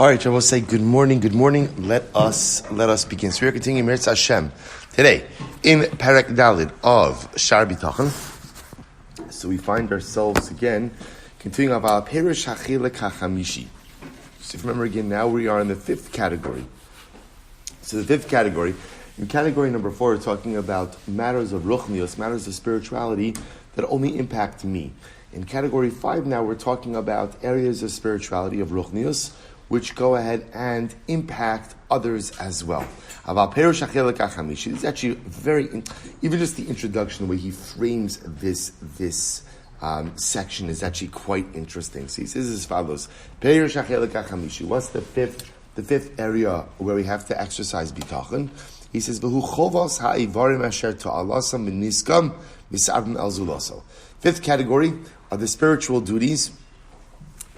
All right, I will say good morning. Good morning. Let us begin. So we are continuing Mirz Hashem today in Perek Dalid of Shaar Habitachon. So we find ourselves again continuing about Perush Hachzek HaChamishi. So if you remember again, now we are in the fifth category. So the fifth category, in category number 4, we're talking about matters of ruchnius, matters of spirituality that only impact me. In category 5 now, we're talking about areas of spirituality of ruchnius which go ahead and impact others as well. This is actually very, even just the introduction, the way he frames this section is actually quite interesting. So he says as follows: what's the fifth area where we have to exercise bitachon? He says, fifth category are the spiritual duties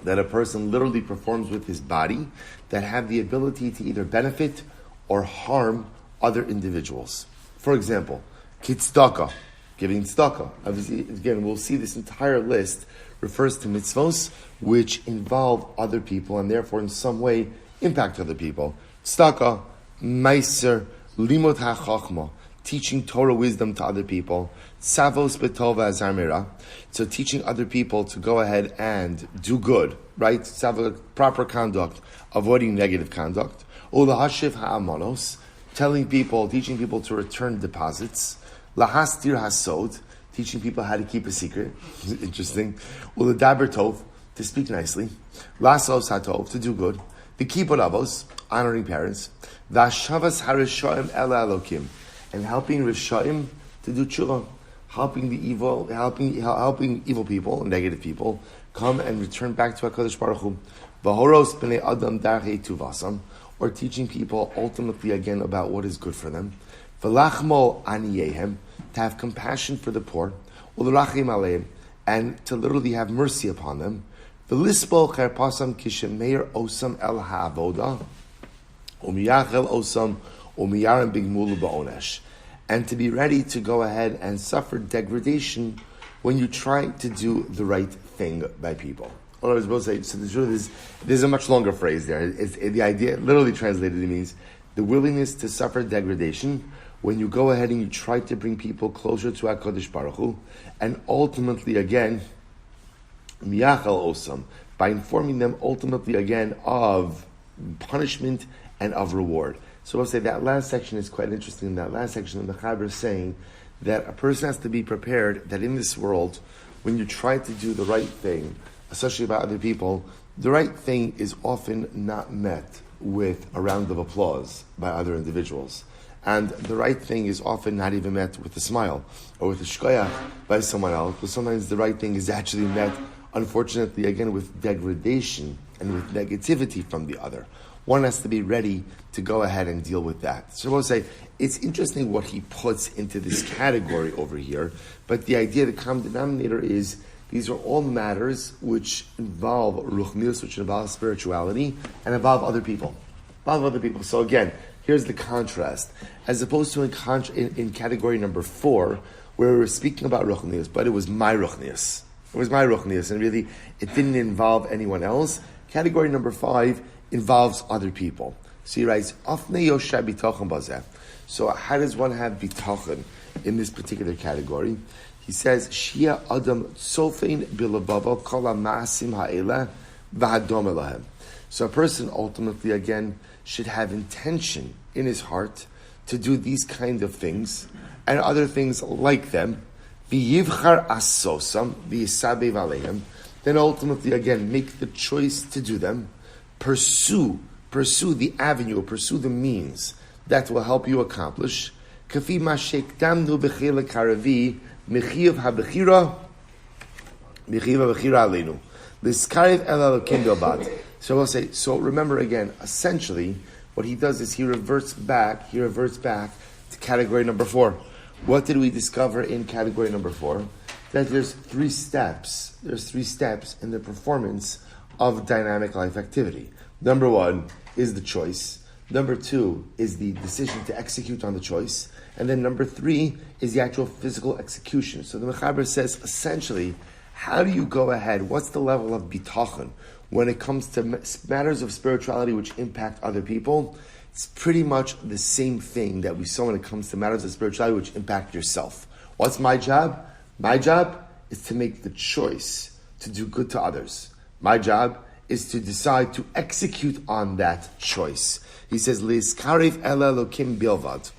that a person literally performs with his body that have the ability to either benefit or harm other individuals. For example, kitzdaka, giving tzedakah. Obviously, again, we'll see this entire list refers to mitzvos which involve other people and therefore in some way impact other people. Tzedakah, meiser, limot hachachma, teaching Torah wisdom to other people. Savos betova zarmira, so teaching other people to go ahead and do good, right? Proper conduct, avoiding negative conduct. Ulahashiv ha'amanos, teaching people to return deposits. Lahastir hasod, teaching people how to keep a secret. Interesting. Uladaber tov, to speak nicely. Lasos hatov, to do good. V'kibud avos, honoring parents. V'ashavas harishaim el elokim, and helping rishaim to do tshuva. Helping evil people, negative people, come and return back to HaKadosh Baruch Hu. V'horos b'nei adam darhei tuvasam, or teaching people ultimately again about what is good for them. V'lachmo aniyehem, to have compassion for the poor. U'l'rachim aleim, and to literally have mercy upon them. V'lispo cherpasam kishemeir osam el ha'avoda, u'miyachel osam u'miyarim bigmulu ba'onesh. And to be ready to go ahead and suffer degradation when you try to do the right thing by people. What I was supposed to say, so the truth is, there's a much longer phrase there. The idea, literally translated, it means the willingness to suffer degradation when you go ahead and you try to bring people closer to HaKadosh Baruch Hu, and ultimately again, miyachal osam, by informing them ultimately again of punishment and of reward. So I'll say that last section is quite interesting. In that last section, the Mechaber is saying that a person has to be prepared that in this world, when you try to do the right thing, especially about other people, the right thing is often not met with a round of applause by other individuals. And the right thing is often not even met with a smile or with a shkoyach by someone else. But sometimes the right thing is actually met, unfortunately, again, with degradation and with negativity from the other. One has to be ready to go ahead and deal with that. So I will say, it's interesting what he puts into this category over here, but the idea, the common denominator is, these are all matters which involve ruchnius, which involve spirituality, and involve other people. So again, here's the contrast. As opposed to in category number 4, where we were speaking about ruchnius, but it was my ruchnius. And really, it didn't involve anyone else. Category number 5 involves other people. So he writes, Afne yosha bitachon bazeh. So how does one have bitachon in this particular category? He says, Shia adam tzofein bilabavo kol ha'ma'asim ha'eleh v'hadom elahem. So a person ultimately, again, should have intention in his heart to do these kind of things and other things like them. V'yivchar asosam v'yisabev alehem. Then ultimately, again, make the choice to do them. Pursue the avenue, pursue the means that will help you accomplish. Kafi mashek damnu b'chilek haravi mechiv habechira aleinu l'skarev el elokim bilbad. So we'll say. So remember again. Essentially, what he does is he reverts back to category number 4. What did we discover in category number 4? That there's 3 steps. There's 3 steps in the performance of dynamic life activity. Number 1 is the choice. Number 2 is the decision to execute on the choice. And then number 3 is the actual physical execution. So the Mechaber says, essentially, how do you go ahead? What's the level of bitachon when it comes to matters of spirituality which impact other people, it's pretty much the same thing that we saw when it comes to matters of spirituality which impact yourself. What's my job? My job is to make the choice to do good to others. My job is to decide to execute on that choice. He says, "Leiskarif ela lokim bilvad,"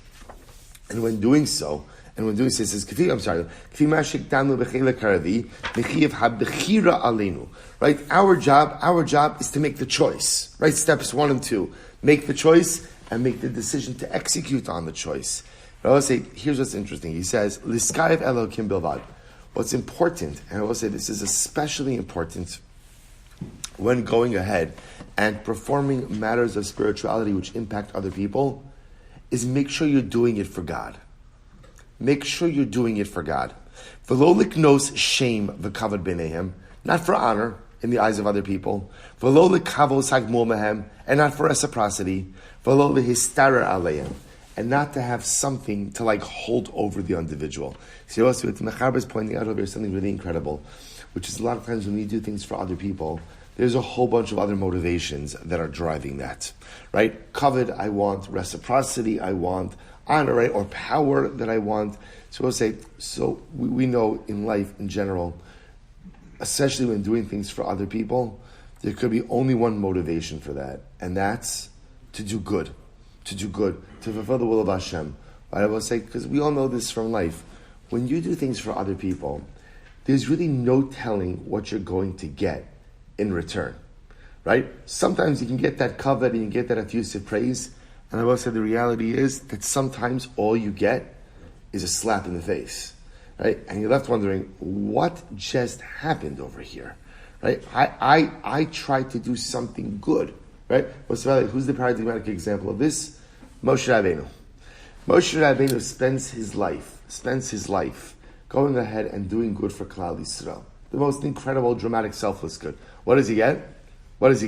and when doing so, he says, "Kfi mashik danu b'chila karavi b'chiyav habechira alenu." Right, our job is to make the choice. Right, steps 1 and 2, make the choice and make the decision to execute on the choice. But I will say, here's what's interesting. He says, "Liskayev Elokim bilvad." What's important, and I will say this is especially important when going ahead and performing matters of spirituality which impact other people, is make sure you're doing it for God. Make sure you're doing it for God. V'lo liknos shame v'kavod b'neihem, not for honor in the eyes of other people. V'lo likavos hagmul mehem, and not for reciprocity. V'lo lihistarer aleihem, and not to have something to hold over the individual. See, also what the Mechaber is pointing out over here, something really incredible, which is a lot of times when we do things for other people, there's a whole bunch of other motivations that are driving that, right? Covet, I want reciprocity, I want honor, right? Or power that I want. So we'll say, we know in life in general, especially when doing things for other people, there could be only one motivation for that, and that's to do good, to fulfill the will of Hashem. Right? I will say, because we all know this from life, when you do things for other people, there's really no telling what you're going to get in return, right? Sometimes you can get that covet and you get that effusive praise, and I will say the reality is that sometimes all you get is a slap in the face, right? And you're left wondering, what just happened over here, right? I tried to do something good, right? Who's the paradigmatic example of this? Moshe Rabbeinu. Moshe Rabbeinu spends his life going ahead and doing good for Klal Yisrael. The most incredible, dramatic, selfless good. What does he get? Right?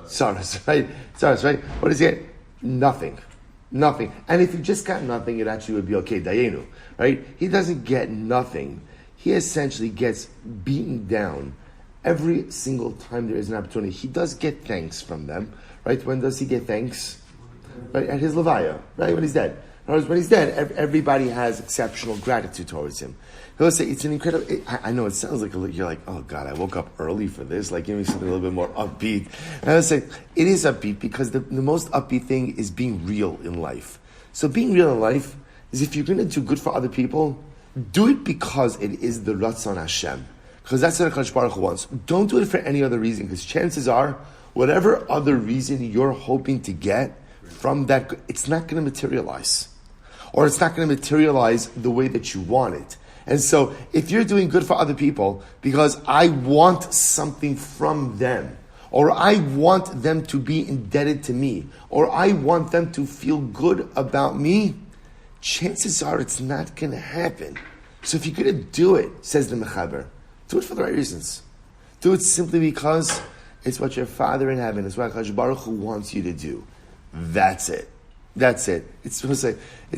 Saras, right? Saras, right? What does he get? Nothing. And if he just got nothing, it actually would be okay. Dayenu, right? He doesn't get nothing. He essentially gets beaten down every single time there is an opportunity. He does get thanks from them, right? When does he get thanks? Right? At his Levaya, right? When he's dead. When he's dead, everybody has exceptional gratitude towards him. He'll say, it's an incredible... I know it sounds like you're like, oh God, I woke up early for this. Give me something a little bit more upbeat. And I'll say, it is upbeat because the most upbeat thing is being real in life. So being real in life is if you're going to do good for other people, do it because it is the Ratzon Hashem. Because that's what HaKadosh Baruch Hu wants. Don't do it for any other reason, because chances are, whatever other reason you're hoping to get from that, it's not going to materialize. Or it's not going to materialize the way that you want it. And so, if you're doing good for other people because I want something from them, or I want them to be indebted to me, or I want them to feel good about me, chances are it's not going to happen. So if you're going to do it, says the Mechaber, do it for the right reasons. Do it simply because it's what your Father in heaven, it's what HaKadosh Baruch Hu wants you to do. That's it. It's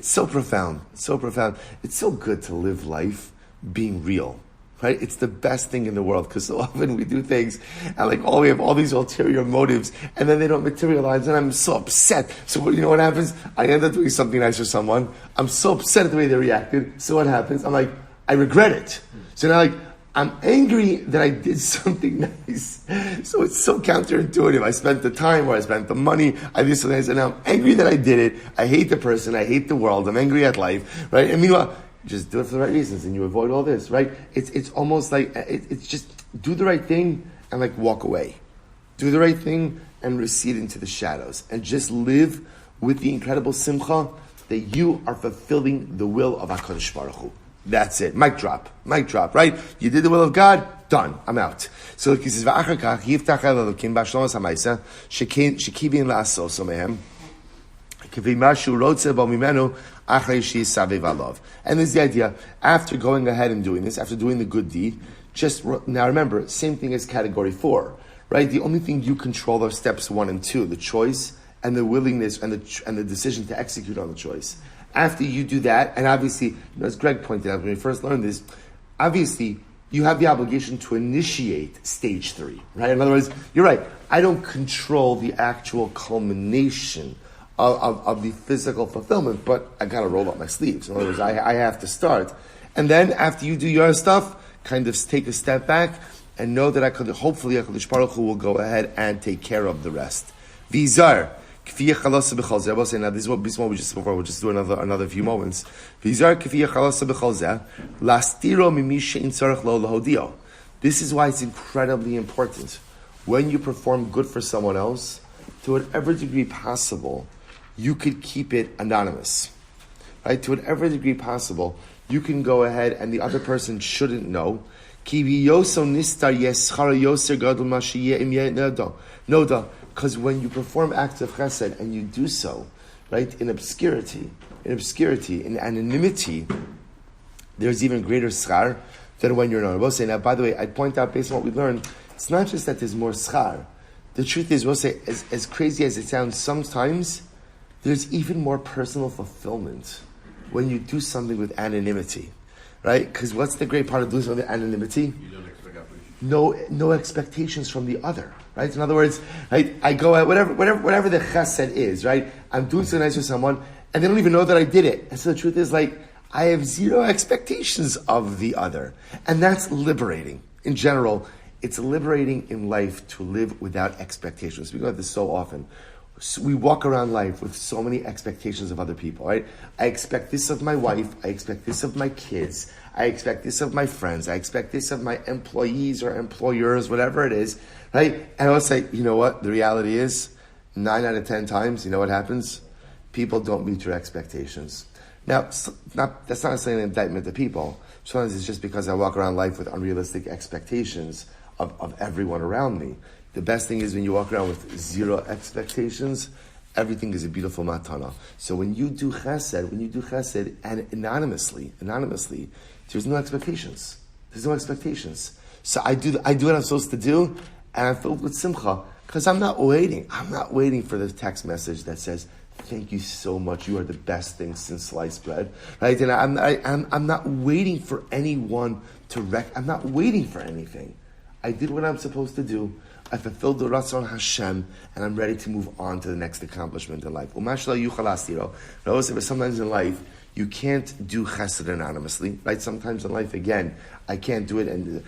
so profound. It's so profound. It's so good to live life being real, right? It's the best thing in the world, because so often we do things and we have all these ulterior motives, and then they don't materialize, and I'm so upset. So you know what happens? I end up doing something nice for someone. I'm so upset at the way they reacted. So what happens? I'm like, I regret it. So now I'm angry that I did something nice. So it's so counterintuitive. I spent the time or I spent the money. I did something nice, and now I'm angry that I did it. I hate the person. I hate the world. I'm angry at life, right? And meanwhile, just do it for the right reasons, and you avoid all this, right? It's almost like it's just do the right thing and walk away. Do the right thing and recede into the shadows, and just live with the incredible simcha that you are fulfilling the will of HaKadosh Baruch Hu. That's it. Mic drop, right? You did the will of God, done. I'm out. So he says, and there's the idea, after going ahead and doing this, after doing the good deed, now remember, same thing as category 4, right? The only thing you control are steps 1 and 2, the choice and the willingness and the decision to execute on the choice. After you do that, and obviously, as Greg pointed out when we first learned this, obviously you have the obligation to initiate stage 3, right? In other words, you're right. I don't control the actual culmination of the physical fulfillment, but I got to roll up my sleeves. In other words, I have to start. And then after you do your stuff, kind of take a step back and know that hopefully HaKadosh Baruch Hu will go ahead and take care of the rest. Vizar. Now this is what we just before. We'll just do another few moments. This is why it's incredibly important when you perform good for someone else, to whatever degree possible, you could keep it anonymous, right? To whatever degree possible, you can go ahead and the other person shouldn't know. Because when you perform acts of chesed and you do so, right, in obscurity, in anonymity, there's even greater schar than when you're known. We'll say, now, by the way, I'd point out based on what we learned, it's not just that there's more schar. The truth is, we'll say, as crazy as it sounds, sometimes there's even more personal fulfillment when you do something with anonymity, right? Because what's the great part of doing something with anonymity? You don't expect appreciation. No expectations from the other, right? In other words, right, I go at whatever the chesed is, right? I'm doing something nice with someone, and they don't even know that I did it. And so the truth is, like, I have zero expectations of the other. And that's liberating. In general, it's liberating in life to live without expectations. We go at this so often. So we walk around life with so many expectations of other people, right? I expect this of my wife. I expect this of my kids. I expect this of my friends. I expect this of my employees or employers, whatever it is, right? And I'll say, you know what? The reality is, 9 out of 10 times, you know what happens? People don't meet your expectations. Now, that's not necessarily an indictment of people. Sometimes it's just because I walk around life with unrealistic expectations of everyone around me. The best thing is when you walk around with zero expectations, everything is a beautiful matana. So when you do chesed and anonymously, there's no expectations. So I do what I'm supposed to do, and I'm filled with simcha, because I'm not waiting for the text message that says, "Thank you so much. You are the best thing since sliced bread." Right? And I'm not waiting for anyone to I'm not waiting for anything. I did what I'm supposed to do. I fulfilled the Ratzon Hashem, and I'm ready to move on to the next accomplishment in life. But sometimes in life, you can't do chesed anonymously, right? Sometimes in life, again, I can't do it. And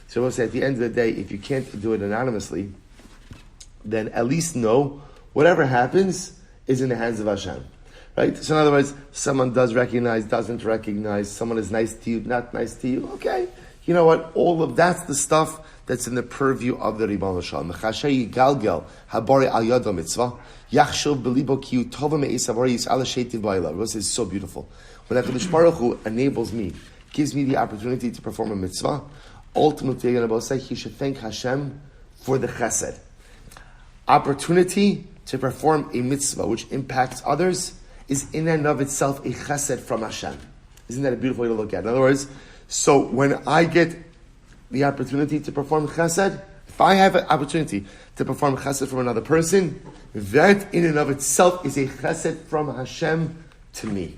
so we'll say at the end of the day, if you can't do it anonymously, then at least know whatever happens is in the hands of Hashem. Right? So in other words, someone does recognize, doesn't recognize, someone is nice to you, not nice to you, okay. You know what? All of that's the stuff that's in the purview of the Ribbon Shalom. Mechashay yigalgel habari al yado mitzvah yachshov belibo ki utova me'is habari yis'al sheitiv ba'ila. This is so beautiful. When HaKadosh Baruch Hu enables me, gives me the opportunity to perform a mitzvah, ultimately I'm going to say he should thank Hashem for the chesed. Opportunity to perform a mitzvah which impacts others is in and of itself a chesed from Hashem. Isn't that a beautiful way to look at it? In other words, so when I get the opportunity to perform chesed, if I have an opportunity to perform chesed from another person, that in and of itself is a chesed from Hashem to me.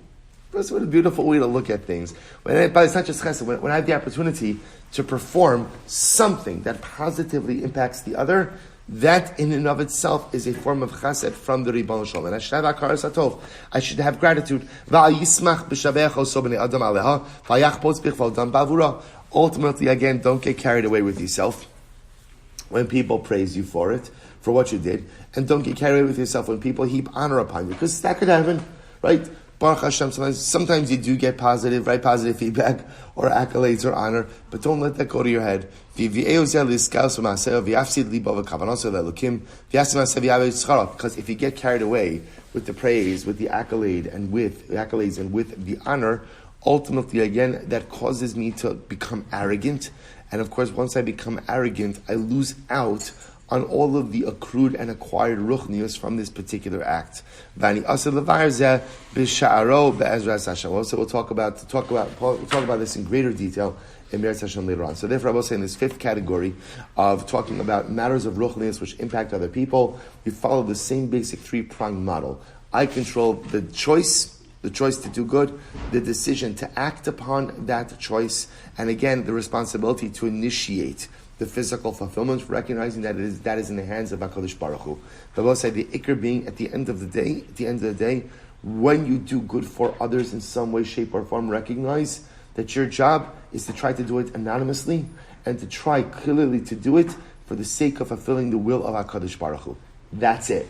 That's what a beautiful way to look at things. But it's not just chesed. When I have the opportunity to perform something that positively impacts the other, that in and of itself is a form of chesed from the Ribbon Shalom. And I should have akar satov. I should have gratitude. Ultimately, again, don't get carried away with yourself when people praise you for it, for what you did. And don't get carried away with yourself when people heap honor upon you. Because that could happen, right? Baruch Hashem, sometimes you do get positive feedback or accolades or honor, but don't let that go to your head. Because if you get carried away with the praise, with the accolades and with the honor, ultimately, again, that causes me to become arrogant. And of course, once I become arrogant, I lose out on all of the accrued and acquired ruchnius from this particular act. Also, we'll talk about this in greater detail in Meretz Hashem later on. So therefore, I will say in this fifth category of talking about matters of ruchnius which impact other people, we follow the same basic three-pronged model I control the choice to do good, the decision to act upon that choice, and again, the responsibility to initiate the physical fulfillment, recognizing that that is in the hands of HaKadosh Baruch Hu. The Lord said the ikr being at the end of the day, when you do good for others in some way, shape, or form, recognize that your job is to try to do it anonymously and to try clearly to do it for the sake of fulfilling the will of HaKadosh Baruch Hu. That's it.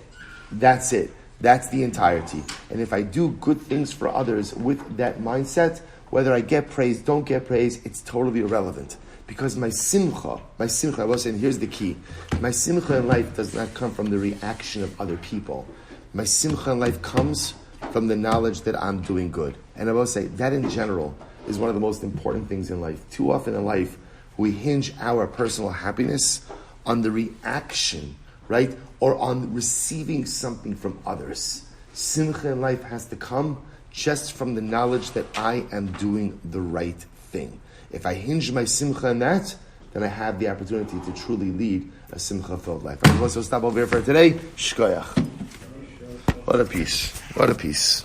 That's the entirety. And if I do good things for others with that mindset, whether I get praise, don't get praise, it's totally irrelevant. Because my simcha, I was saying, here's the key. My simcha in life does not come from the reaction of other people. My simcha in life comes from the knowledge that I'm doing good. And I will say, that in general is one of the most important things in life. Too often in life, we hinge our personal happiness on the reaction, right? Or on receiving something from others. Simcha in life has to come just from the knowledge that I am doing the right thing. If I hinge my simcha in that, then I have the opportunity to truly lead a simcha-filled life. I'm going to stop over here for today. Shkoyach. What a peace. What a peace.